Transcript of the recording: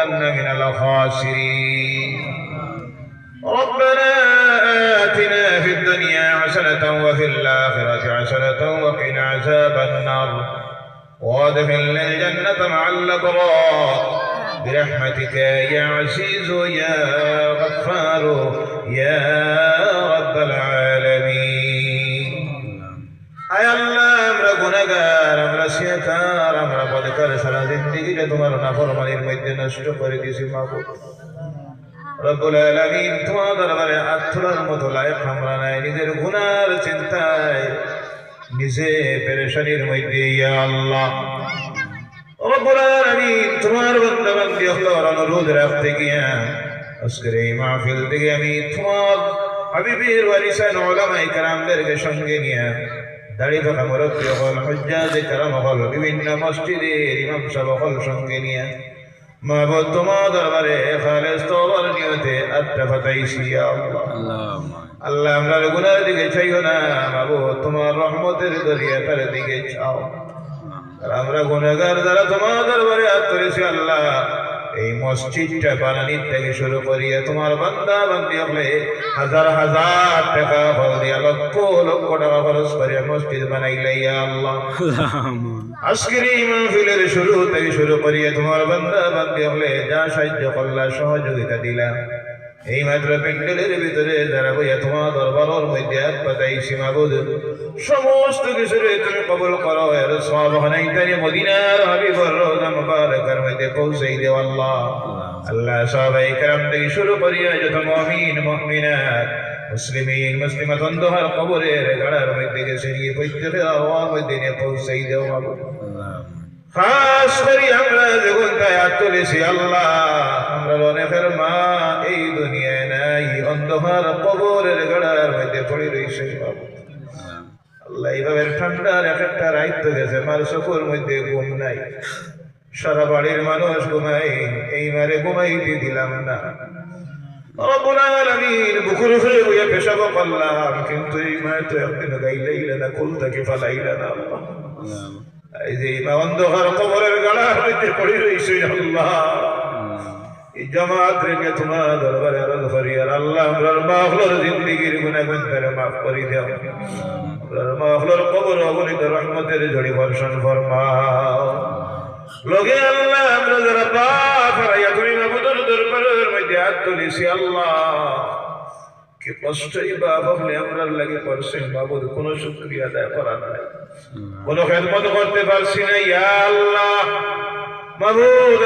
لنكونن من الخاسرين ربنا آتنا في الدنيا حسنة وفي الآخرة حسنة وقنا عذاب النار وادخلنا الجنة مع الأبرار برحمتك يا عزيز يا غفار يا رب العالمين আয় আল্লাহ আমরা গুনাহগার আমরা শিয়াকার আমরা বদকার সারা জিন্দেগিটা তোমার নাফরমানির মধ্যে নষ্ট করে দিয়েছি মাবুদ রব্বুল আলামিন তোমার দরবারে আত্মরার মতো লায়ক আমরা নাই নিজের গুনার চিন্তায় নিজে পেরেশানির মধ্যে ইয়া আল্লাহ রব্বুল আলামিন তোমার বান্দা বান্দি হওয়ার অনুরোধ রাখতে গিয়া আজকের এই মাহফিল থেকে আমি তোমার হাবিবের ওয়ারিসান উলামায়ে কেরামদেরকে সঙ্গে নিয়ে দাড়ি থাকা মুরব্বী হল হুজ্জাজে কেরাম হল বিভিন্ন মসজিদের ইমাম সাহেব হল সঙ্গে নিয়ে মাবুদ তোমার দরবারে খালেস তওবার নিয়তে আত্মা ফাতাইছি ইয়া আল্লাহ আল্লাহ আমরা গুনাহের দিকে চাইও না মাবুদ তোমার রহমতের দরিয়াটার দিকে চাও আর আমরা গুনাহগার যারা তোমার দরবারে হাত করেছি আল্লাহ এই মসজিদটা বানানির থেকে শুরু করিয়া তোমার বান্দা বান্দি হলে হাজার হাজার টাকা ফল দিয়া লক্ষ লক্ষ টাকা খরচ করিয়া মসজিদ বানাইলে ইয়া আল্লাহ আজকের এই মাহফিলের শুরু থেকে শুরু করিয়া তোমার বান্দা বান্দি হলে যা সাহায্য করলা সহযোগিতা দিলা এই মাত্র প্যান্ডেলের ভিতরে যারা বইয়া তোমার দরবারের মধ্যে হাত পাতাইছি মাবুদ সমস্ত কিছুরে তুমি কবুল করো এর সওয়াব হানাইতানি মদিনার হাবিবর রওজা মুবারকার মধ্যে পৌঁছাই দেও আল্লাহ আল্লাহ সাহাবায়ে কেরাম থেকে শুরু করিয়া যত মুমিন মুমিনাত মুসলিমিন মুসলিমাত অন্ধকার কবরের গাড়ার মধ্যে গেছে নিয়ে প্রত্যেকের আওয়াজ মধ্যে নিয়ে পৌঁছাই দেও মাবুদ খাস করে আমরা যখন তাই হাত তুলেছি আল্লাহ আমরা অনেকের মা এই দুনিয়ায় নাই অন্ধকার কবরের গাড়ার মধ্যে পড়ে রয়েছে আল্লাহ এইভাবে ঠান্ডার একটা রাইত গেছে মার চোখের মধ্যে ঘুম নাই সারা বাড়ির মানুষ ঘুমাই এই মারে ঘুমাইতে দিলাম না রব্বুল আলামিন বুকুর উপরে বইয়া পেশাব করলাম কিন্তু এই মায়ে তো একদিন গাইলাইলা না কুল থেকে ফালাইলা না আল্লাহ এই যে অন্ধকার কবরের গাড়ার মধ্যে পড়ে রয়েছে আল্লাহ এই জামাত রেখে তোমার দরবারে আরজ করি আর আল্লাহ আমরার মাহফিলের জিন্দেগির গুনাহগার মাফ করে দাও আমরার মাহফিলের কবর অগণিত রহমতের ঝড়ি বর্ষণ ফরমাও লগে আল্লাহ আমরা যারা পাক হারাইয়া তুমি মাবুদের দরবারের মধ্যে হাত তুলেছি আল্লাহ কি কষ্টই বা ভাবলে আমরার লাগে করছেন মাবুদ কোনো শুকরিয়া আদায় করা নাই কোনো খেদমত করতে পারছি না ইয়া আল্লাহ মাবুদ